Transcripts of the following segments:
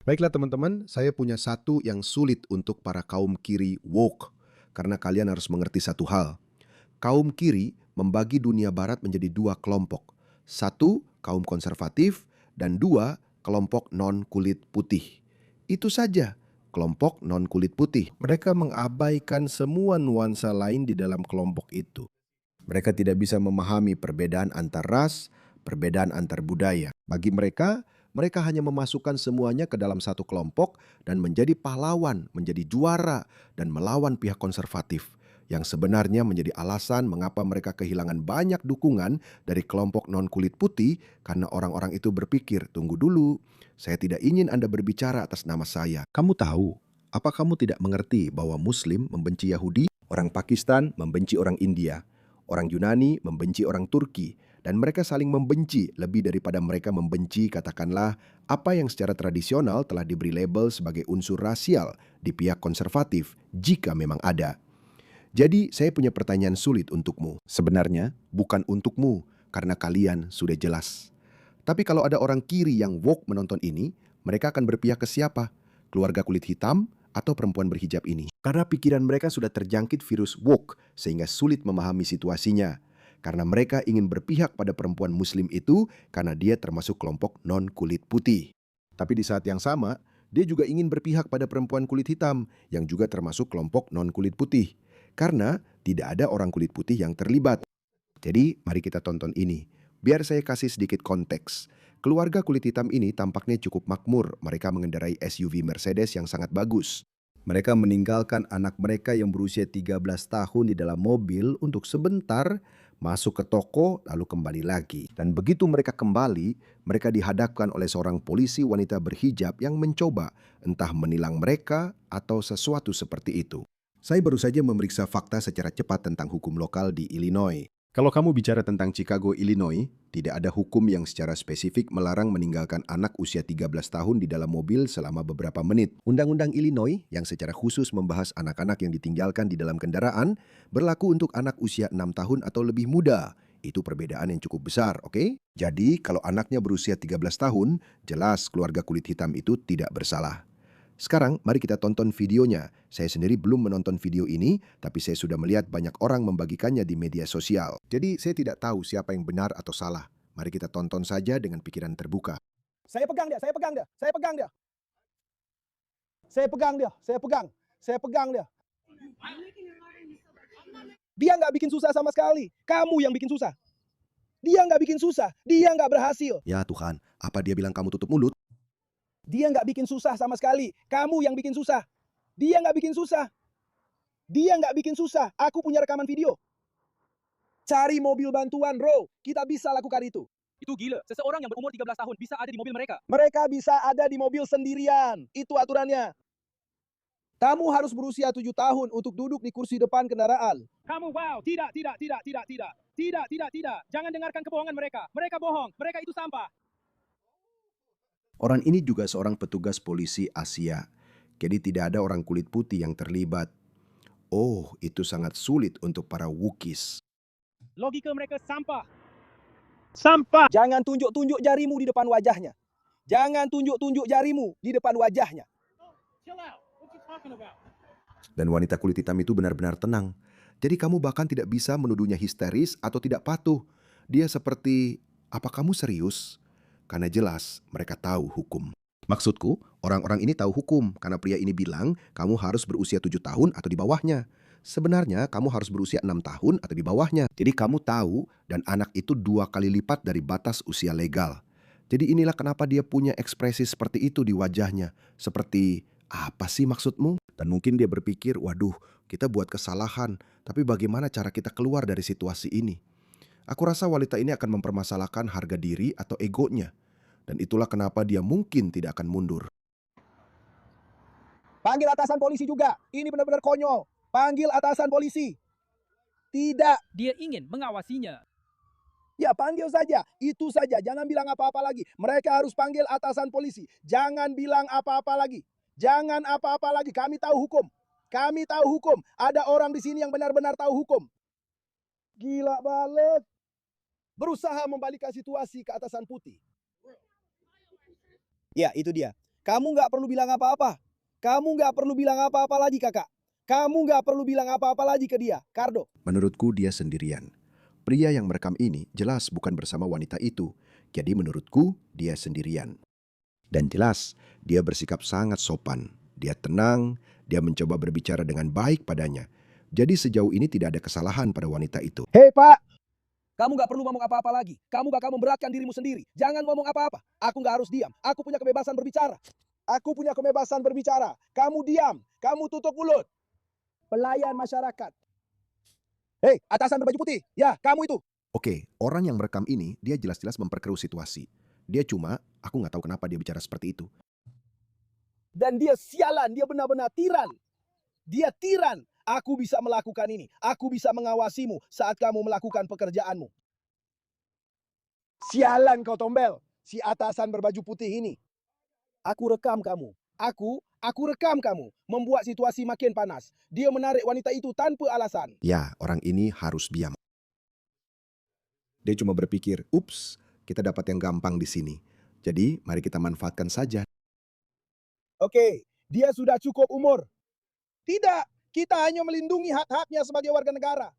Baiklah teman-teman, saya punya satu yang sulit untuk para kaum kiri woke. Karena kalian harus mengerti satu hal. Kaum kiri membagi dunia barat menjadi dua kelompok. Satu, kaum konservatif, dan dua, kelompok non-kulit putih. Itu saja, kelompok non-kulit putih. Mereka mengabaikan semua nuansa lain di dalam kelompok itu. Mereka tidak bisa memahami perbedaan antar ras, perbedaan antar budaya. Bagi mereka, mereka hanya memasukkan semuanya ke dalam satu kelompok dan menjadi pahlawan, menjadi juara, dan melawan pihak konservatif. Yang sebenarnya menjadi alasan mengapa mereka kehilangan banyak dukungan dari kelompok non-kulit putih karena orang-orang itu berpikir, tunggu dulu, saya tidak ingin Anda berbicara atas nama saya. Kamu tahu, apa kamu tidak mengerti bahwa Muslim membenci Yahudi, orang Pakistan membenci orang India, orang Yunani membenci orang Turki, dan mereka saling membenci lebih daripada mereka membenci katakanlah apa yang secara tradisional telah diberi label sebagai unsur rasial di pihak konservatif jika memang ada. Jadi saya punya pertanyaan sulit untukmu. Sebenarnya bukan untukmu karena kalian sudah jelas. Tapi kalau ada orang kiri yang woke menonton ini, mereka akan berpihak ke siapa? Keluarga kulit hitam atau perempuan berhijab ini? Karena pikiran mereka sudah terjangkit virus woke sehingga sulit memahami situasinya. Karena mereka ingin berpihak pada perempuan muslim itu karena dia termasuk kelompok non-kulit putih. Tapi di saat yang sama, dia juga ingin berpihak pada perempuan kulit hitam yang juga termasuk kelompok non-kulit putih. Karena tidak ada orang kulit putih yang terlibat. Jadi, mari kita tonton ini. Biar saya kasih sedikit konteks. Keluarga kulit hitam ini tampaknya cukup makmur. Mereka mengendarai SUV Mercedes yang sangat bagus. Mereka meninggalkan anak mereka yang berusia 13 tahun di dalam mobil untuk sebentar masuk ke toko lalu kembali lagi. Dan begitu mereka kembali, mereka dihadapkan oleh seorang polisi wanita berhijab yang mencoba entah menilang mereka atau sesuatu seperti itu. Saya baru saja memeriksa fakta secara cepat tentang hukum lokal di Illinois. Kalau kamu bicara tentang Chicago, Illinois, tidak ada hukum yang secara spesifik melarang meninggalkan anak usia 13 tahun di dalam mobil selama beberapa menit. Undang-undang Illinois yang secara khusus membahas anak-anak yang ditinggalkan di dalam kendaraan berlaku untuk anak usia 6 tahun atau lebih muda. Itu perbedaan yang cukup besar, oke? Jadi, kalau anaknya berusia 13 tahun, jelas keluarga kulit hitam itu tidak bersalah. Sekarang mari kita tonton videonya. Saya sendiri belum menonton video ini, tapi saya sudah melihat banyak orang membagikannya di media sosial. Jadi saya tidak tahu siapa yang benar atau salah. Mari kita tonton saja dengan pikiran terbuka. Saya pegang dia, saya pegang dia, saya pegang dia. Saya pegang dia, saya pegang. Saya pegang dia. Dia nggak bikin susah sama sekali. Kamu yang bikin susah. Dia nggak bikin susah. Dia nggak berhasil. Ya Tuhan, apa dia bilang kamu tutup mulut? Dia nggak bikin susah sama sekali. Kamu yang bikin susah. Dia nggak bikin susah. Dia nggak bikin susah. Aku punya rekaman video. Cari mobil bantuan, bro. Kita bisa lakukan itu. Itu gila. Seseorang yang berumur 13 tahun bisa ada di mobil mereka. Mereka bisa ada di mobil sendirian. Itu aturannya. Kamu harus berusia 7 tahun untuk duduk di kursi depan kendaraan. Kamu wow. Tidak. Jangan dengarkan kebohongan mereka. Mereka bohong. Mereka itu sampah. Orang ini juga seorang petugas polisi Asia. Jadi tidak ada orang kulit putih yang terlibat. Oh, itu sangat sulit untuk para Wookiees. Logika mereka sampah. Sampah. Jangan tunjuk-tunjuk jarimu di depan wajahnya. Jangan tunjuk-tunjuk jarimu di depan wajahnya. Chill out. What you talking about? Dan wanita kulit hitam itu benar-benar tenang. Jadi kamu bahkan tidak bisa menuduhnya histeris atau tidak patuh. Dia seperti, apa kamu serius? Karena jelas mereka tahu hukum. Maksudku, orang-orang ini tahu hukum karena pria ini bilang kamu harus berusia 7 tahun atau di bawahnya. Sebenarnya kamu harus berusia 6 tahun atau di bawahnya. Jadi kamu tahu dan anak itu 2 kali lipat dari batas usia legal. Jadi inilah kenapa dia punya ekspresi seperti itu di wajahnya. Seperti, apa sih maksudmu? Dan mungkin dia berpikir, waduh, kita buat kesalahan, tapi bagaimana cara kita keluar dari situasi ini? Aku rasa wanita ini akan mempermasalahkan harga diri atau egonya. Dan itulah kenapa dia mungkin tidak akan mundur. Panggil atasan polisi juga. Ini benar-benar konyol. Panggil atasan polisi. Tidak. Dia ingin mengawasinya. Ya panggil saja. Itu saja. Jangan bilang apa-apa lagi. Mereka harus panggil atasan polisi. Jangan bilang apa-apa lagi. Jangan apa-apa lagi. Kami tahu hukum. Kami tahu hukum. Ada orang di sini yang benar-benar tahu hukum. Gila banget. Berusaha membalikkan situasi ke atasan putih. Ya, itu dia. Kamu nggak perlu bilang apa-apa. Kamu nggak perlu bilang apa-apa lagi, kakak. Kamu nggak perlu bilang apa-apa lagi ke dia, Cardo. Menurutku dia sendirian. Pria yang merekam ini jelas bukan bersama wanita itu. Jadi menurutku dia sendirian. Dan jelas dia bersikap sangat sopan. Dia tenang, dia mencoba berbicara dengan baik padanya. Jadi sejauh ini tidak ada kesalahan pada wanita itu. Hei, Pak. Kamu nggak perlu ngomong apa-apa lagi. Kamu bakal memberatkan dirimu sendiri. Jangan ngomong apa-apa. Aku nggak harus diam. Aku punya kebebasan berbicara. Aku punya kebebasan berbicara. Kamu diam. Kamu tutup mulut. Pelayan masyarakat. Hei, atasan berbaju putih. Ya, kamu itu. Oke, orang yang merekam ini dia jelas-jelas memperkeruh situasi. Dia cuma, aku nggak tahu kenapa dia bicara seperti itu. Dan dia sialan. Dia benar-benar tiran. Dia tiran. Aku bisa melakukan ini. Aku bisa mengawasimu saat kamu melakukan pekerjaanmu. Sialan kau Tombel. Si atasan berbaju putih ini. Aku rekam kamu. Aku rekam kamu. Membuat situasi makin panas. Dia menarik wanita itu tanpa alasan. Ya, orang ini harus diam. Dia cuma berpikir, ups, kita dapat yang gampang di sini. Jadi, mari kita manfaatkan saja. Oke, dia sudah cukup umur. Tidak, kita hanya melindungi hak-haknya sebagai warga negara.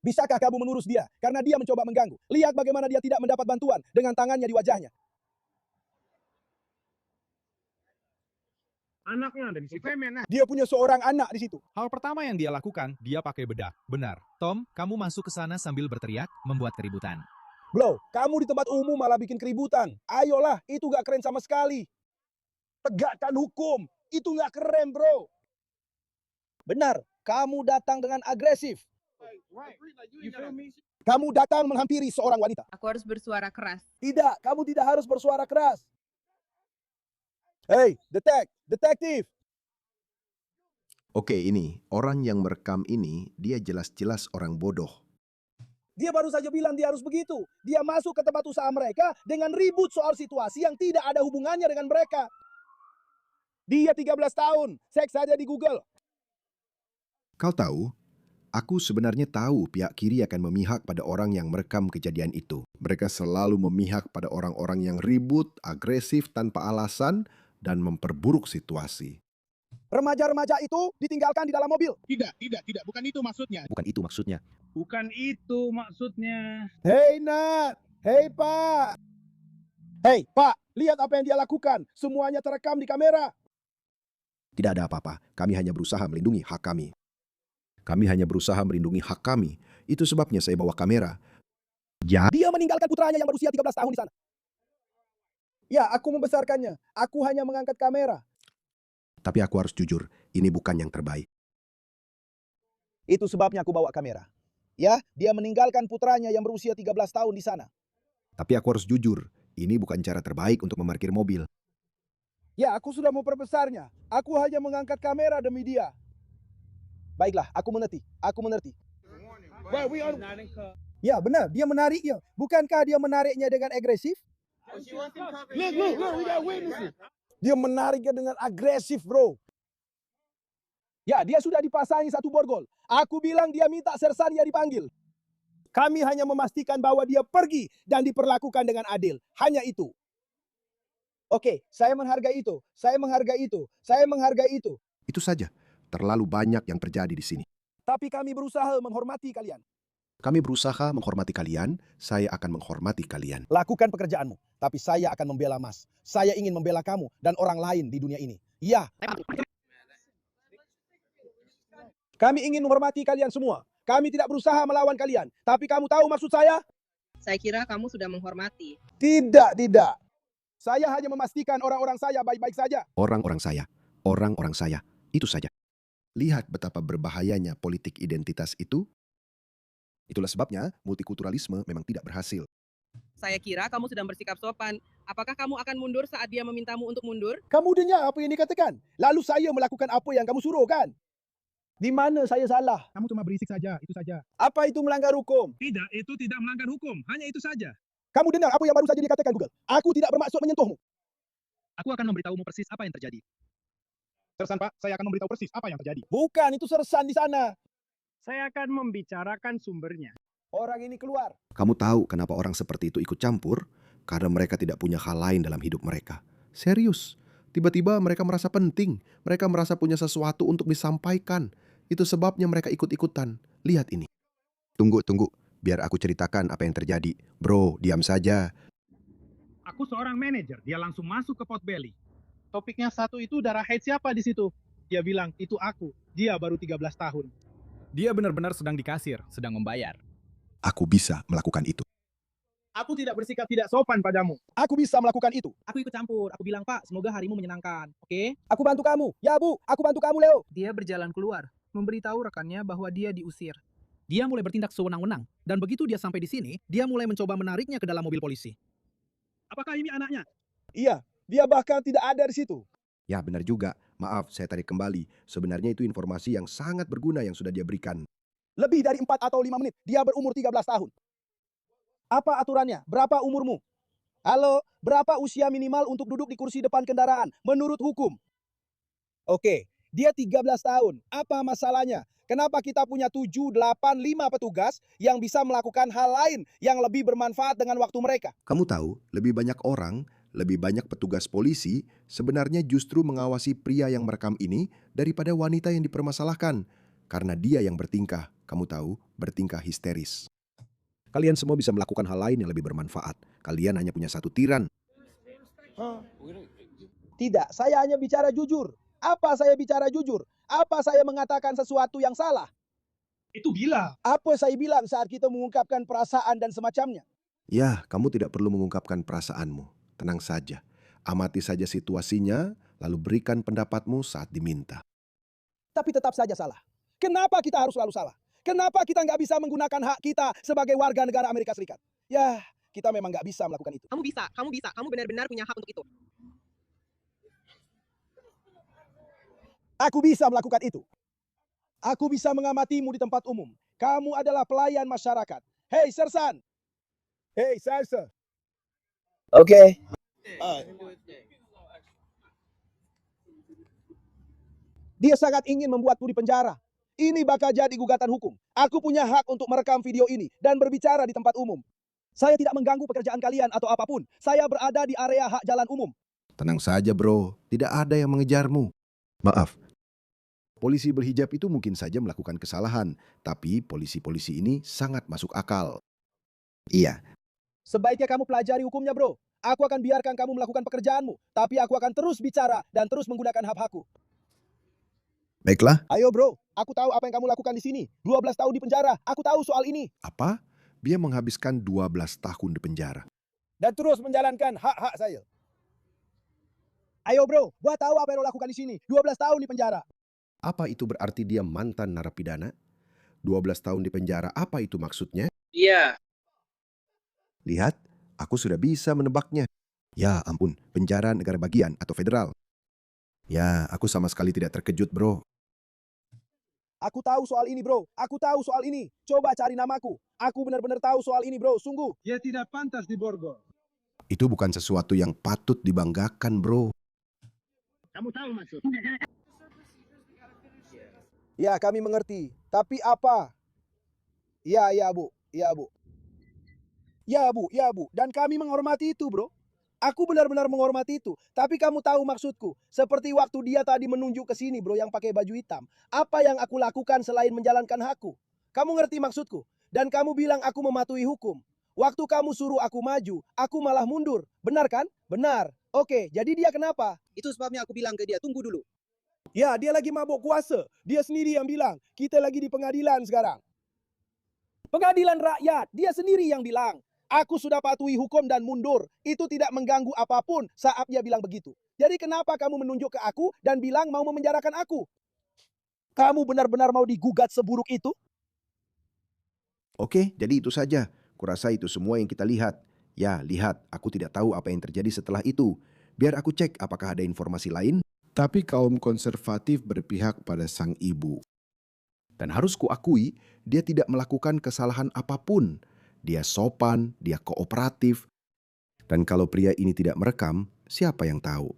Bisakah kamu menurus dia? Karena dia mencoba mengganggu. Lihat bagaimana dia tidak mendapat bantuan dengan tangannya di wajahnya. Anaknya ada di situ. Dia punya seorang anak di situ. Hal pertama yang dia lakukan, dia pakai bedak. Benar. Tom, kamu masuk ke sana sambil berteriak, membuat keributan. Blow, kamu di tempat umum malah bikin keributan. Ayolah, itu gak keren sama sekali. Tegakkan hukum. Itu gak keren, bro. Benar, kamu datang dengan agresif. Kamu datang menghampiri seorang wanita. Aku harus bersuara keras. Tidak, kamu tidak harus bersuara keras. Hei, detektif. Oke, ini, orang yang merekam ini, dia jelas-jelas orang bodoh. Dia baru saja bilang dia harus begitu. Dia masuk ke tempat usaha mereka dengan ribut soal situasi yang tidak ada hubungannya dengan mereka. Dia 13 tahun, cek saja di Google. Kau tahu, aku sebenarnya tahu pihak kiri akan memihak pada orang yang merekam kejadian itu. Mereka selalu memihak pada orang-orang yang ribut, agresif tanpa alasan, dan memperburuk situasi. Remaja-remaja itu ditinggalkan di dalam mobil. Tidak, bukan itu maksudnya. Bukan itu maksudnya. Bukan itu maksudnya. Hei Nat, hei Pak. Hei Pak, lihat apa yang dia lakukan. Semuanya terekam di kamera. Tidak ada apa-apa, kami hanya berusaha melindungi hak kami. Kami hanya berusaha melindungi hak kami. Itu sebabnya saya bawa kamera. Ya, Dia meninggalkan putranya yang berusia 13 tahun di sana. Ya, aku membesarkannya. Aku hanya mengangkat kamera. tapi aku harus jujur, ini bukan yang terbaik. Itu sebabnya aku bawa kamera. Ya, dia meninggalkan putranya yang berusia 13 tahun di sana. Tapi aku harus jujur, ini bukan cara terbaik untuk memarkir mobil. Ya, aku sudah memperbesarnya. Aku hanya mengangkat kamera demi dia. Baiklah, aku mengerti. Aku mengerti. Ya, benar. Dia menariknya. Bukankah dia menariknya dengan agresif? Dia menariknya dengan agresif, bro. Ya, dia sudah dipasangi satu borgol. Aku bilang dia minta sersannya dipanggil. Kami hanya memastikan bahwa dia pergi dan diperlakukan dengan adil. Hanya itu. Oke, saya menghargai itu. Saya menghargai itu. Saya menghargai itu. Itu saja, terlalu banyak yang terjadi di sini. Tapi kami berusaha menghormati kalian. Kami berusaha menghormati kalian, saya akan menghormati kalian. Lakukan pekerjaanmu, tapi saya akan membela Mas. Saya ingin membela kamu dan orang lain di dunia ini. Ya. Kami ingin menghormati kalian semua. Kami tidak berusaha melawan kalian. Tapi kamu tahu maksud saya? Saya kira kamu sudah menghormati. Tidak. Saya hanya memastikan orang-orang saya baik-baik saja. Orang-orang saya, itu saja. Lihat betapa berbahayanya politik identitas itu. Itulah sebabnya multikulturalisme memang tidak berhasil. Saya kira kamu sedang bersikap sopan. Apakah kamu akan mundur saat dia memintamu untuk mundur? Kamu dengar apa yang dikatakan? Lalu saya melakukan apa yang kamu suruh kan? Di mana saya salah? Kamu cuma berisik saja, itu saja. Apa itu melanggar hukum? Tidak, itu tidak melanggar hukum. Hanya itu saja. Kamu dengar apa yang baru saja dikatakan Google? Aku tidak bermaksud menyentuhmu. Aku akan memberitahumu persis apa yang terjadi. Sersan, Pak, saya akan memberitahu persis apa yang terjadi. Bukan, itu sersan di sana. Saya akan membicarakan sumbernya. Orang ini keluar. Kamu tahu kenapa orang seperti itu ikut campur? karena mereka tidak punya hal lain dalam hidup mereka. Serius. Tiba-tiba mereka merasa penting. Mereka merasa punya sesuatu untuk disampaikan. Itu sebabnya mereka ikut-ikutan. Lihat ini. Tunggu. Biar aku ceritakan apa yang terjadi. Bro, diam saja. Aku seorang manajer, dia langsung masuk ke Potbelly. Topiknya satu itu darah haid siapa di situ? Dia bilang, itu aku. Dia baru 13 tahun. Dia benar-benar sedang di kasir, sedang membayar. Aku bisa melakukan itu. Aku tidak bersikap tidak sopan padamu. Aku bisa melakukan itu. Aku ikut campur. Aku bilang, Pak, semoga harimu menyenangkan. Oke? Aku bantu kamu. Ya Bu, aku bantu kamu Leo. Dia berjalan keluar, memberitahu rekannya bahwa dia diusir. Dia mulai bertindak sewenang-wenang, dan begitu dia sampai di sini, dia mulai mencoba menariknya ke dalam mobil polisi. Apakah ini anaknya? Iya, dia bahkan tidak ada di situ. Ya, benar juga. Maaf, saya tarik kembali. Sebenarnya itu informasi yang sangat berguna yang sudah dia berikan. Lebih dari 4 atau 5 menit. Dia berumur 13 tahun. Apa aturannya? Berapa umurmu? Halo, berapa usia minimal untuk duduk di kursi depan kendaraan menurut hukum? Oke, dia 13 tahun. Apa masalahnya? Kenapa kita punya 7, 8, 5 petugas yang bisa melakukan hal lain yang lebih bermanfaat dengan waktu mereka? Kamu tahu, lebih banyak orang, lebih banyak petugas polisi sebenarnya justru mengawasi pria yang merekam ini daripada wanita yang dipermasalahkan. Karena dia yang bertingkah, kamu tahu, bertingkah histeris. Kalian semua bisa melakukan hal lain yang lebih bermanfaat. Kalian hanya punya satu tiran. Tidak, saya hanya bicara jujur. Apa saya bicara jujur? Apa saya mengatakan sesuatu yang salah? Itu gila. Apa saya bilang saat kita mengungkapkan perasaan dan semacamnya? Ya, kamu tidak perlu mengungkapkan perasaanmu. Tenang saja. Amati saja situasinya, lalu berikan pendapatmu saat diminta. Tapi tetap saja salah. Kenapa kita harus selalu salah? Kenapa kita nggak bisa menggunakan hak kita sebagai warga negara Amerika Serikat? Ya, kita memang nggak bisa melakukan itu. Kamu bisa. Kamu benar-benar punya hak untuk itu. Aku bisa melakukan itu. Aku bisa mengamatimu di tempat umum. Kamu adalah pelayan masyarakat. Hei, Sersan. Hei, Sersan. Oke. Dia sangat ingin membuatku di penjara. Ini bakal jadi gugatan hukum. Aku punya hak untuk merekam video ini dan berbicara di tempat umum. Saya tidak mengganggu pekerjaan kalian atau apapun. Saya berada di area hak jalan umum. Tenang saja bro, tidak ada yang mengejarmu. Maaf, polisi berhijab itu mungkin saja melakukan kesalahan, tapi polisi-polisi ini sangat masuk akal. Iya, Sebaiknya kamu pelajari hukumnya, bro. Aku akan biarkan kamu melakukan pekerjaanmu, tapi aku akan terus bicara dan terus menggunakan hak-hakku. baiklah. Ayo, bro. Aku tahu apa yang kamu lakukan di sini. 12 tahun di penjara. Aku tahu soal ini. Apa? Dia menghabiskan 12 tahun di penjara. Dan terus menjalankan hak-hak saya. Ayo, bro. Gua tahu apa yang lo lakukan di sini. 12 tahun di penjara. Apa itu berarti dia mantan narapidana? 12 tahun di penjara, apa itu maksudnya? Iya. Lihat, aku sudah bisa menebaknya. Ya ampun, penjara negara bagian atau federal. Ya, aku sama sekali tidak terkejut, bro. Aku tahu soal ini, bro. Aku tahu soal ini. Coba cari namaku. Aku benar-benar tahu soal ini, bro. Sungguh. Dia tidak pantas di borgol. Itu bukan sesuatu yang patut dibanggakan, bro. Kamu tahu maksud? Ya, kami mengerti. Tapi apa? Ya, Bu. Ya, Bu. Ya, Bu. Ya, Bu. Dan kami menghormati itu, bro. Aku benar-benar menghormati itu. Tapi kamu tahu maksudku. Seperti waktu dia tadi menunjuk ke sini, bro, yang pakai baju hitam. Apa yang aku lakukan selain menjalankan hakku? Kamu ngerti maksudku? Dan kamu bilang aku mematuhi hukum. Waktu kamu suruh aku maju, aku malah mundur. Benar kan? Benar. Oke, jadi dia kenapa? Itu sebabnya aku bilang ke dia, tunggu dulu. Ya, dia lagi mabuk kuasa. Dia sendiri yang bilang, kita lagi di pengadilan sekarang. Pengadilan rakyat, dia sendiri yang bilang. Aku sudah patuhi hukum dan mundur. Itu tidak mengganggu apapun saat dia bilang begitu. Jadi kenapa kamu menunjuk ke aku dan bilang mau memenjarakan aku? Kamu benar-benar mau digugat seburuk itu? Oke, jadi itu saja. Kurasa itu semua yang kita lihat. Ya, lihat, aku tidak tahu apa yang terjadi setelah itu. Biar aku cek apakah ada informasi lain. Tapi kaum konservatif berpihak pada sang ibu. Dan harus kuakui, dia tidak melakukan kesalahan apapun. Dia sopan, dia kooperatif. Dan kalau pria ini tidak merekam, siapa yang tahu?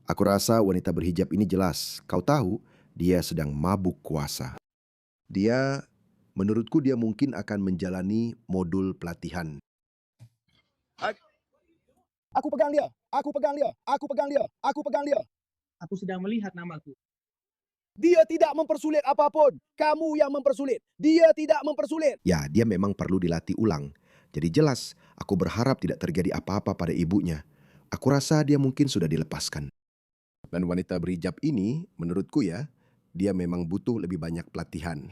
Aku rasa wanita berhijab ini jelas. Kau tahu, dia sedang mabuk kuasa. Menurutku dia mungkin akan menjalani modul pelatihan. Aku pegang dia. Aku pegang dia. Aku pegang dia. Aku pegang dia. Aku sedang melihat namaku. Dia tidak mempersulit apapun. Kamu yang mempersulit. Dia tidak mempersulit. Ya, dia memang perlu dilatih ulang. Jadi jelas, aku berharap tidak terjadi apa-apa pada ibunya. Aku rasa dia mungkin sudah dilepaskan. Dan wanita berhijab ini, menurutku ya, dia memang butuh lebih banyak pelatihan.